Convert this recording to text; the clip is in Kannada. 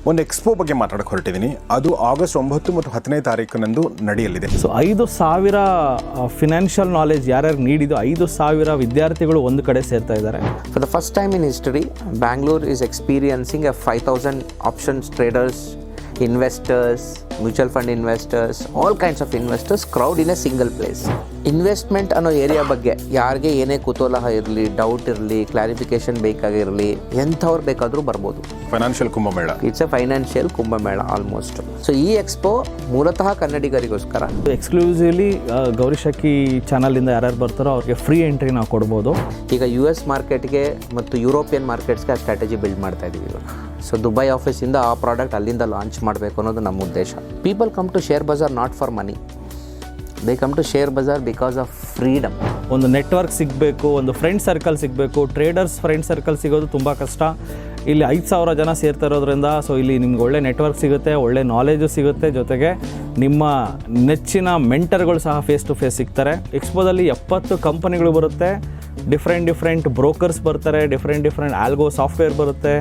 ಒಂದು ಎಕ್ಸ್ಪೋ ಬಗ್ಗೆ ಮಾತಾಡಕ್ಕೆ ಹೊರಟಿದ್ದೀನಿ. ಅದು ಆಗಸ್ಟ್ 9 ಮತ್ತು 10ನೇ ತಾರೀಕಿನಂದು ನಡೆಯಲಿದೆ. ಸೊ 5,000 ಫಿನಾನ್ಷಿಯಲ್ ನಾಲೆಜ್ ಯಾರ್ಯಾರು ನೀಡಿದ್ದು 5,000 ವಿದ್ಯಾರ್ಥಿಗಳು ಒಂದು ಕಡೆ ಸೇರ್ತಾ ಇದ್ದಾರೆ. For the first time in history, Bangalore is experiencing a 5,000 options traders, investors, mutual fund investors, all kinds of investors crowd in a single place. Investment ಅನ್ನೋ ಏರಿಯಾ ಬಗ್ಗೆ ಯಾರಿಗೆ ಏನೇ ಕುತೂಹಲ ಇರಲಿ, ಡೌಟ್ ಇರಲಿ, ಕ್ಲಾರಿಫಿಕೇಶನ್ ಬೇಕಾಗಿರಲಿ, ಎಂಥವ್ರು ಬೇಕಾದರೂ ಬರ್ಬೋದು. Financial Kumbh Mela. It's A financial Kumbh Mela almost. So ಈ ಎಕ್ಸ್ಪೋ ಮೂಲತಃ ಕನ್ನಡಿಗರಿಗೋಸ್ಕರ. ಎಕ್ಸ್ಕ್ಲೂಸಿವ್ಲಿ ಗೌರಿಶಕ್ಕಿ ಚಾನಲಿಂದ ಯಾರ್ಯಾರು ಬರ್ತಾರೋ ಅವ್ರಿಗೆ ಫ್ರೀ ಎಂಟ್ರಿ ನಾವು ಕೊಡ್ಬೋದು. ಈಗ US ಮಾರ್ಕೆಟ್ಗೆ ಮತ್ತು ಯುರೋಪಿಯನ್ ಮಾರ್ಕೆಟ್ಸ್ಗೆ ಆ ಸ್ಟ್ರಾಟಜಿ ಬಿಲ್ಡ್ ಮಾಡ್ತಾ ಇದ್ದೀವಿ ಇವಾಗ. ಸೊ ದುಬೈ ಆಫೀಸಿಂದ ಆ ಪ್ರಾಡಕ್ಟ್ ಅಲ್ಲಿಂದ ಲಾಂಚ್ ಮಾಡಬೇಕು ಅನ್ನೋದು ನಮ್ಮ ಉದ್ದೇಶ. People come to share bazaar not for money, they come to share bazaar because of freedom. ಒಂದು ನೆಟ್ವರ್ಕ್ ಸಿಗಬೇಕು, ಒಂದು ಫ್ರೆಂಡ್ ಸರ್ಕಲ್ ಸಿಗಬೇಕು. ಟ್ರೇಡರ್ಸ್ ಫ್ರೆಂಡ್ ಸರ್ಕಲ್ ಸಿಗೋದು ತುಂಬ ಕಷ್ಟ. ಇಲ್ಲಿ 5,000 ಜನ ಸೇರ್ತಾ ಇರೋದ್ರಿಂದ ಸೊ ಇಲ್ಲಿ ನಿಮ್ಗೆ ಒಳ್ಳೆ ನೆಟ್ವರ್ಕ್ ಸಿಗುತ್ತೆ, ಒಳ್ಳೆ ನಾಲೆಜು ಸಿಗುತ್ತೆ, ಜೊತೆಗೆ ನಿಮ್ಮ ನೆಚ್ಚಿನ ಮೆಂಟರ್ಗಳು ಸಹ ಫೇಸ್ ಟು ಫೇಸ್ ಸಿಗ್ತಾರೆ. ಎಕ್ಸ್ಪೋದಲ್ಲಿ 70 ಕಂಪನಿಗಳು ಬರುತ್ತೆ, ಡಿಫ್ರೆಂಟ್ ಬ್ರೋಕರ್ಸ್ ಬರ್ತಾರೆ, ಡಿಫ್ರೆಂಟ್ ಆಲ್ಗೋ ಸಾಫ್ಟ್ವೇರ್ ಬರುತ್ತೆ.